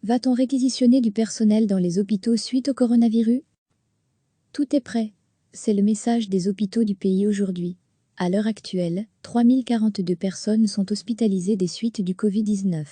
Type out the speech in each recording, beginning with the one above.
Va-t-on réquisitionner du personnel dans les hôpitaux suite au coronavirus? Tout est prêt. C'est le message des hôpitaux du pays aujourd'hui. À l'heure actuelle, 3042 personnes sont hospitalisées des suites du Covid-19.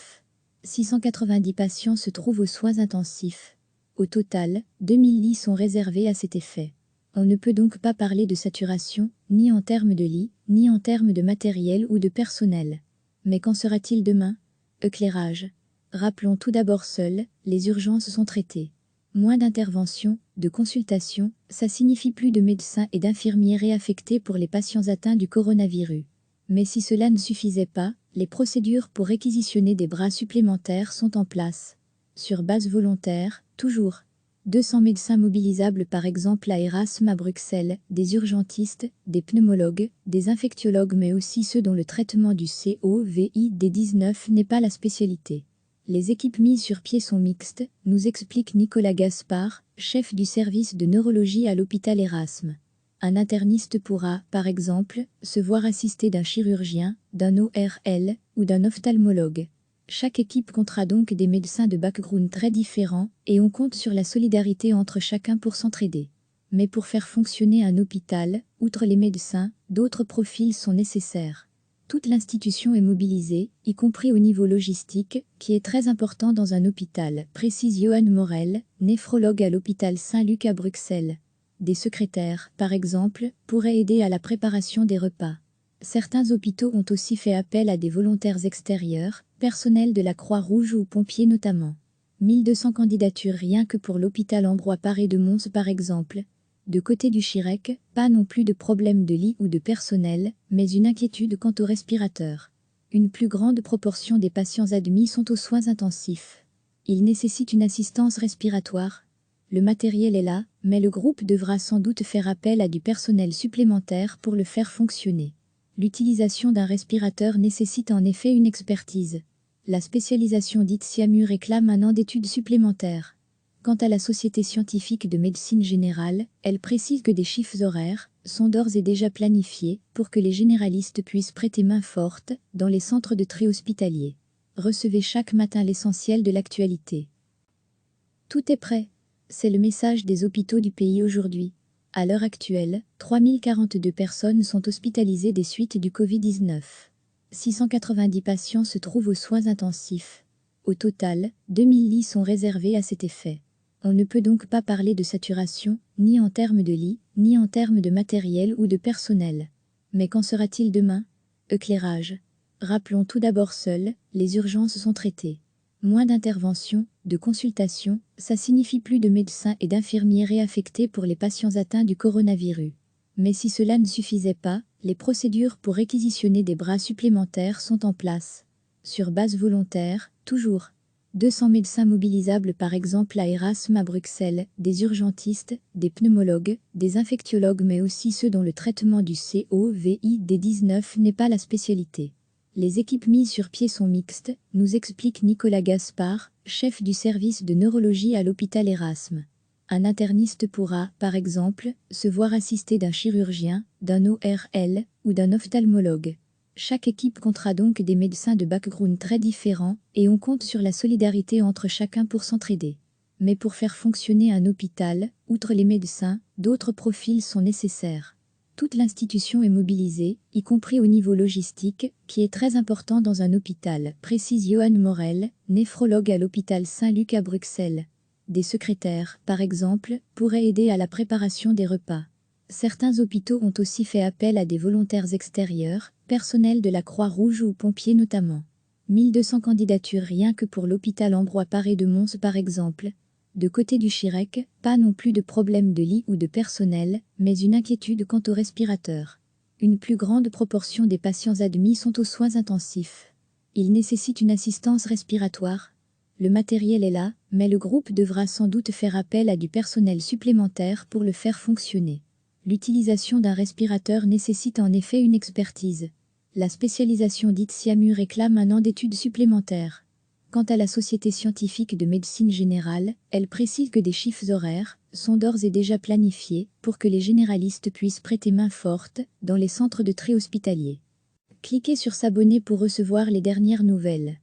690 patients se trouvent aux soins intensifs. Au total, 2000 lits sont réservés à cet effet. On ne peut donc pas parler de saturation, ni en termes de lits, ni en termes de matériel ou de personnel. Mais qu'en sera-t-il demain? Éclairage. Rappelons tout d'abord seuls, les urgences sont traitées. Moins d'interventions, de consultations, ça signifie plus de médecins et d'infirmiers réaffectés pour les patients atteints du coronavirus. Mais si cela ne suffisait pas, les procédures pour réquisitionner des bras supplémentaires sont en place. Sur base volontaire, toujours. 200 médecins mobilisables par exemple à Erasme à Bruxelles, des urgentistes, des pneumologues, des infectiologues mais aussi ceux dont le traitement du Covid-19 n'est pas la spécialité. Les équipes mises sur pied sont mixtes, nous explique Nicolas Gaspard, chef du service de neurologie à l'hôpital Erasme. Un interniste pourra, par exemple, se voir assisté d'un chirurgien, d'un ORL ou d'un ophtalmologue. Chaque équipe comptera donc des médecins de background très différents et on compte sur la solidarité entre chacun pour s'entraider. Mais pour faire fonctionner un hôpital, outre les médecins, d'autres profils sont nécessaires. Toute l'institution est mobilisée, y compris au niveau logistique, qui est très important dans un hôpital, précise Johan Morel, néphrologue à l'hôpital Saint-Luc à Bruxelles. Des secrétaires, par exemple, pourraient aider à la préparation des repas. Certains hôpitaux ont aussi fait appel à des volontaires extérieurs, personnels de la Croix-Rouge ou pompiers notamment. 1200 candidatures rien que pour l'hôpital Ambroise Paré de Mons par exemple. De côté du Chirec, pas non plus de problème de lit ou de personnel, mais une inquiétude quant aux respirateurs. Une plus grande proportion des patients admis sont aux soins intensifs. Ils nécessitent une assistance respiratoire. Le matériel est là, mais le groupe devra sans doute faire appel à du personnel supplémentaire pour le faire fonctionner. L'utilisation d'un respirateur nécessite en effet une expertise. La spécialisation dite SIAMU réclame un an d'études supplémentaires. Quant à la Société scientifique de médecine générale, elle précise que des chiffres horaires sont d'ores et déjà planifiés pour que les généralistes puissent prêter main forte dans les centres de tri hospitaliers. Recevez chaque matin l'essentiel de l'actualité. Tout est prêt. C'est le message des hôpitaux du pays aujourd'hui. À l'heure actuelle, 3042 personnes sont hospitalisées des suites du Covid-19. 690 patients se trouvent aux soins intensifs. Au total, 2000 lits sont réservés à cet effet. On ne peut donc pas parler de saturation, ni en termes de lits, ni en termes de matériel ou de personnel. Mais qu'en sera-t-il demain? Éclairage. Rappelons tout d'abord seuls, les urgences sont traitées. Moins d'interventions, de consultations, ça signifie plus de médecins et d'infirmiers réaffectés pour les patients atteints du coronavirus. Mais si cela ne suffisait pas, les procédures pour réquisitionner des bras supplémentaires sont en place. Sur base volontaire, toujours. 200 médecins mobilisables par exemple à Erasme à Bruxelles, des urgentistes, des pneumologues, des infectiologues mais aussi ceux dont le traitement du Covid-19 n'est pas la spécialité. Les équipes mises sur pied sont mixtes, nous explique Nicolas Gaspard, chef du service de neurologie à l'hôpital Erasme. Un interniste pourra, par exemple, se voir assisté d'un chirurgien, d'un ORL ou d'un ophtalmologue. Chaque équipe comptera donc des médecins de background très différents et on compte sur la solidarité entre chacun pour s'entraider. Mais pour faire fonctionner un hôpital, outre les médecins, d'autres profils sont nécessaires. Toute l'institution est mobilisée, y compris au niveau logistique, qui est très important dans un hôpital, précise Johan Morel, néphrologue à l'hôpital Saint-Luc à Bruxelles. Des secrétaires, par exemple, pourraient aider à la préparation des repas. Certains hôpitaux ont aussi fait appel à des volontaires extérieurs, personnels de la Croix-Rouge ou pompiers notamment. 1200 candidatures rien que pour l'hôpital Ambroise Paré de Mons par exemple. De côté du Chirec, pas non plus de problème de lit ou de personnel, mais une inquiétude quant aux respirateurs. Une plus grande proportion des patients admis sont aux soins intensifs. Ils nécessitent une assistance respiratoire. Le matériel est là, mais le groupe devra sans doute faire appel à du personnel supplémentaire pour le faire fonctionner. L'utilisation d'un respirateur nécessite en effet une expertise. La spécialisation dite SIAMU réclame un an d'études supplémentaires. Quant à la Société scientifique de médecine générale, elle précise que des chiffres horaires sont d'ores et déjà planifiés pour que les généralistes puissent prêter main forte dans les centres de tri hospitaliers. Cliquez sur s'abonner pour recevoir les dernières nouvelles.